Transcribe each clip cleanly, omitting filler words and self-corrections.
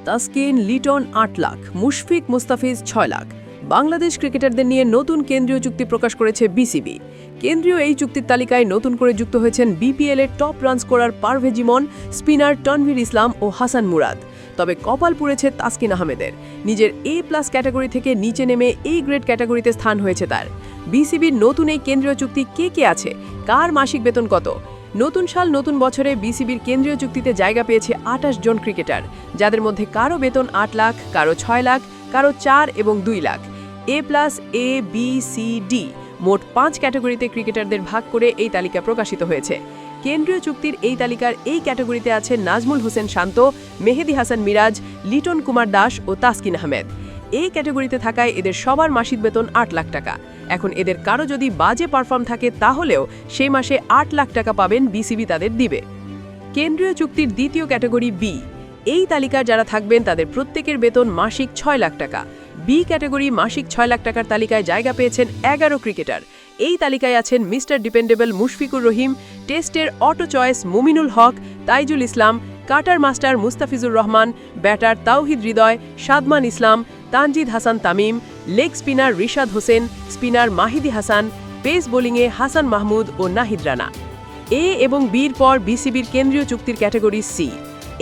তাসকিন, লিটন ৮ লাখ, মুশফিক মুস্তাফিজ ৬ লাখ। বাংলাদেশ ক্রিকেটারদের নিয়ে নতুন কেন্দ্রীয় চুক্তি প্রকাশ করেছে বিসিবি। কেন্দ্রীয় এই চুক্তির তালিকায় নতুন করে যুক্ত হয়েছেন বিপিএলের টপ রান স্কোরার পারভেজ ইমন, স্পিনার তানভীর ইসলাম ও হাসান মুরাদ। তবে কপাল পুড়েছে তাসকিন আহমেদের। নিজের এ+ ক্যাটাগরি থেকে নিচে নেমে এ গ্রেড ক্যাটাগরিতে স্থান হয়েছে তার। বিসিবির নতুন এই কেন্দ্রীয় চুক্তি কে আছে, কার মাসিক বেতন কত? নতুন সাল নতুন বছরে বিসিবির কেন্দ্রীয় চুক্তিতে জায়গা পেয়েছে ২৮ জন ক্রিকেটার, যাদের মধ্যে কারো বেতন ৮ লাখ, কারো ৬ লাখ, কারো ৪ এবং ২ লাখ। এ+, এ, বি, সি, ডি মোট ৫ ক্যাটাগরিতে ক্রিকেটারদের ভাগ করে এই তালিকা প্রকাশিত হয়েছে। কেন্দ্রীয় চুক্তির এই তালিকার এই ক্যাটাগরিতে আছে নাজমুল হোসেন শান্ত, মেহেদী হাসান মিরাজ, লিটন কুমার দাস ও তাসকিন আহমেদ। এই ক্যাটাগরিতে থাকায় এদের সবার মাসিক বেতন ৮ লাখ টাকা। এখন এদের কারো যদি বাজে পারফর্ম থাকে তাহলেও সেই মাসে ৮ লাখ টাকা পাবেন, বিসিবি তাদের দিবে। কেন্দ্রীয় চুক্তির দ্বিতীয় ক্যাটাগরি বি। এই তালিকার যারা থাকবেন তাদের প্রত্যেকের বেতন মাসিক ৬ লাখ টাকা। বি ক্যাটাগরি মাসিক ৬ লাখ টাকার তালিকায় জায়গা পেয়েছেন ১১ ক্রিকেটার। এই তালিকায় আছেন মিস্টার ডিপেন্ডেবল মুশফিকুর রহিম, টেস্টের auto choice Mominul Haque, Taijul Islam, cutter master Mustafizur Rahman, batter Towhid Hridoy, Shadman Islam, Tanzid Hasan Tamim, leg spinner Rishad Hossain, spinner Mehidy Hasan, pace বোলিংয়ে হাসান মাহমুদ ও নাহিদ রানা। এ এবং বির পর বিসিবির কেন্দ্রীয় চুক্তির ক্যাটাগরি সি।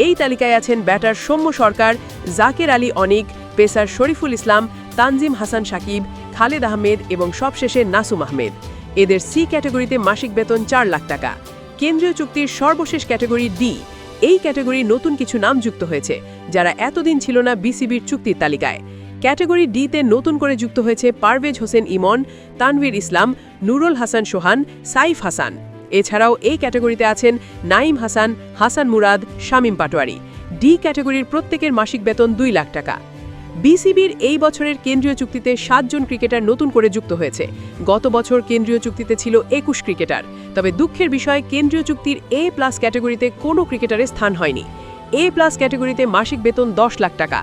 এই তালিকায় আছেন ব্যাটার সৌম্য সরকার, জাকের আলী অনিক, পেসার শরীফুল ইসলাম, তানজিম হাসান সাকিব, খালেদ আহমেদ এবং সবশেষে নাসুম আহমেদ। এদের সি ক্যাটাগরিতে মাসিক বেতন ৪ লাখ টাকা। কেন্দ্রীয় চুক্তির সর্বশেষ ক্যাটাগরি ডি। এই ক্যাটাগরি নতুন কিছু নাম যুক্ত হয়েছে, যারা এতদিন ছিল না বিসিবির চুক্তির তালিকায়। ক্যাটাগরি ডিতে নতুন করে যুক্ত হয়েছে পারভেজ হোসেন ইমন, তানভীর ইসলাম, নুরুল হাসান সোহান, সাইফ হাসান। এছাড়াও এই ক্যাটাগরিতে আছেন নাইম হাসান, হাসান মুরাদ, শামীম পাটোয়ারি। ডি ক্যাটাগরির প্রত্যেকের মাসিক বেতন ২ লাখ টাকা। বিসিবির এই বছরের কেন্দ্রীয় চুক্তিতে ৭ জন ক্রিকেটার নতুন করে যুক্ত হয়েছে। গত বছর কেন্দ্রীয় চুক্তিতে ছিল ২১ ক্রিকেটার। তবে দুঃখের বিষয়, কেন্দ্রীয় চুক্তির এ+ ক্যাটাগরিতে কোনো ক্রিকেটারের স্থান হয়নি। এ+ ক্যাটাগরিতে মাসিক বেতন ১০ লাখ টাকা।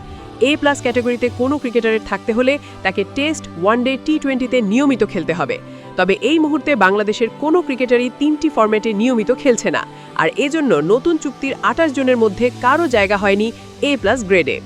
এ+ ক্যাটাগরিতে কোনো ক্রিকেটারের থাকতে হলে তাকে টেস্ট, ওয়ানডে, টি-20তে নিয়মিত খেলতে হবে। তবে এই মুহূর্তে বাংলাদেশের কোনো ক্রিকেটারই ৩টি ফরম্যাটে নিয়মিত খেলছে না, আর এজন্য নতুন চুক্তির ২৮ জনের মধ্যে কারো জায়গা হয়নি এ+ গ্রেডে।